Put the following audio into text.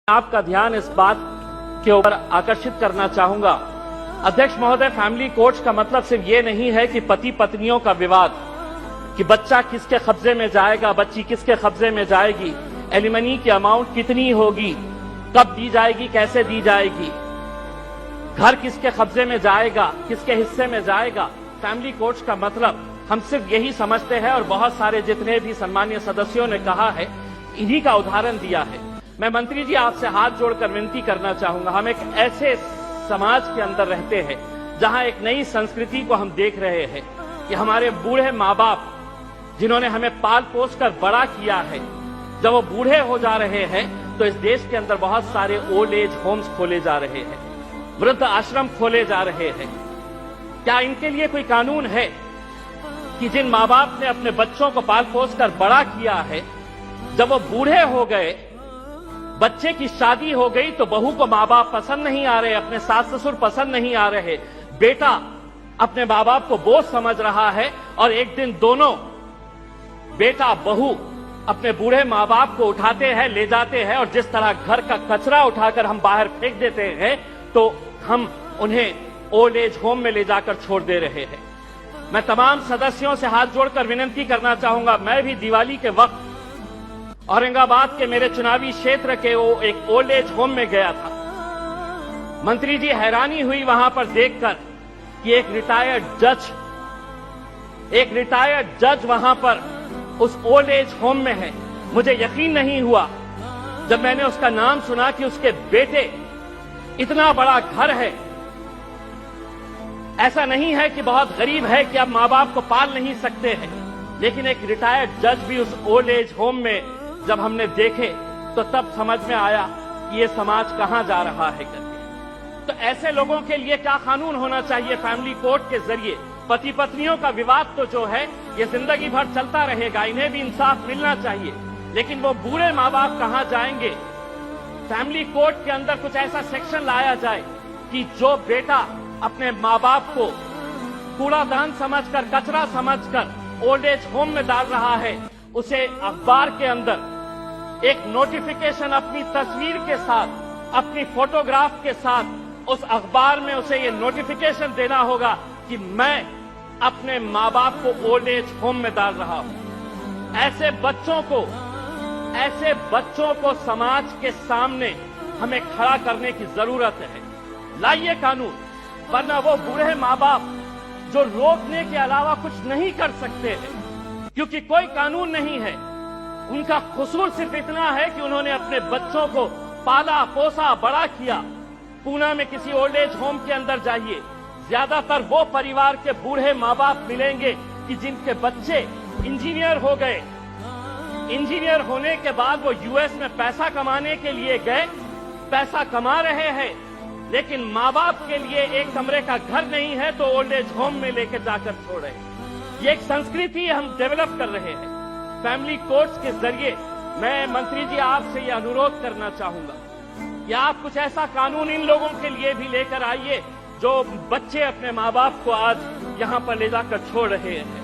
आपका ध्यान इस बात के ऊपर आकर्षित करना चाहूंगा। अध्यक्ष महोदय, फैमिली कोर्ट्स का मतलब सिर्फ ये नहीं है कि पति पत्नियों का विवाद, कि बच्चा किसके कब्जे में जाएगा, बच्ची किसके कब्जे में जाएगी, एलिमनी की अमाउंट कितनी होगी, कब दी जाएगी, कैसे दी जाएगी, घर किसके कब्जे में जाएगा, किसके हिस्से में जाएगा। फैमिली कोर्ट्स का मतलब हम सिर्फ यही समझते हैं और बहुत सारे जितने भी सम्मानीय सदस्यों ने कहा है, इन्हीं का उदाहरण दिया है। मैं मंत्री जी आपसे हाथ जोड़कर विनती करना चाहूंगा, हम एक ऐसे समाज के अंदर रहते हैं जहां एक नई संस्कृति को हम देख रहे हैं कि हमारे बूढ़े माँ बाप जिन्होंने हमें पाल पोस कर बड़ा किया है, जब वो बूढ़े हो जा रहे हैं तो इस देश के अंदर बहुत सारे ओल्ड एज होम्स खोले जा रहे हैं, वृद्ध आश्रम खोले जा रहे हैं। क्या इनके लिए कोई कानून है कि जिन माँ बाप ने अपने बच्चों को पाल पोस कर बड़ा किया है, जब वो बूढ़े हो गए, बच्चे की शादी हो गई तो बहू को माँ बाप पसंद नहीं आ रहे, अपने सास ससुर पसंद नहीं आ रहे, बेटा अपने माँ बाप को बोझ समझ रहा है और एक दिन दोनों बेटा बहू अपने बूढ़े माँ बाप को उठाते हैं, ले जाते हैं और जिस तरह घर का कचरा उठाकर हम बाहर फेंक देते हैं तो हम उन्हें ओल्ड एज होम में ले जाकर छोड़ दे रहे हैं। मैं तमाम सदस्यों से हाथ जोड़कर विनती करना चाहूंगा, मैं भी दिवाली के वक्त औरंगाबाद के मेरे चुनावी क्षेत्र के वो एक ओल्ड एज होम में गया था। मंत्री जी, हैरानी हुई वहां पर देखकर कि एक रिटायर्ड जज वहां पर उस ओल्ड एज होम में है। मुझे यकीन नहीं हुआ जब मैंने उसका नाम सुना कि उसके बेटे, इतना बड़ा घर है, ऐसा नहीं है कि बहुत गरीब है कि अब माँ बाप को पाल नहीं सकते हैं, लेकिन एक रिटायर्ड जज भी उस ओल्ड एज होम में जब हमने देखे तो तब समझ में आया कि ये समाज कहां जा रहा है करके। तो ऐसे लोगों के लिए क्या कानून होना चाहिए? फैमिली कोर्ट के जरिए पति पत्नियों का विवाद तो जो है ये जिंदगी भर चलता रहेगा, इन्हें भी इंसाफ मिलना चाहिए, लेकिन वो बूढ़े माँ बाप कहां जाएंगे? फैमिली कोर्ट के अंदर कुछ ऐसा सेक्शन लाया जाए कि जो बेटा अपने माँ बाप को कूड़ादान समझकर, कचरा समझकर ओल्ड एज होम में डाल रहा है, उसे अखबार के अंदर एक नोटिफिकेशन अपनी तस्वीर के साथ, अपनी फोटोग्राफ के साथ उस अखबार में उसे ये नोटिफिकेशन देना होगा कि मैं अपने माँ बाप को ओल्ड एज होम में डाल रहा हूं। ऐसे बच्चों को समाज के सामने हमें खड़ा करने की जरूरत है। लाइए कानून, वरना वो बूढ़े माँ बाप जो रोकने के अलावा कुछ नहीं कर सकते हैं, क्योंकि कोई कानून नहीं है। उनका कसूर सिर्फ इतना है कि उन्होंने अपने बच्चों को पाला पोसा बड़ा किया। पूना में किसी ओल्ड एज होम के अंदर जाइए, ज्यादातर वो परिवार के बूढ़े माँ बाप मिलेंगे कि जिनके बच्चे इंजीनियर हो गए। इंजीनियर होने के बाद वो यूएस में पैसा कमाने के लिए गए, पैसा कमा रहे हैं, लेकिन माँ बाप के लिए एक कमरे का घर नहीं है तो ओल्ड एज होम में लेकर जाकर छोड़े। ये एक संस्कृति हम डेवलप कर रहे हैं। फैमिली कोर्ट्स के जरिए मैं मंत्री जी आपसे ये अनुरोध करना चाहूंगा कि आप कुछ ऐसा कानून इन लोगों के लिए भी लेकर आइए जो बच्चे अपने माँ बाप को आज यहां पर ले जाकर छोड़ रहे हैं।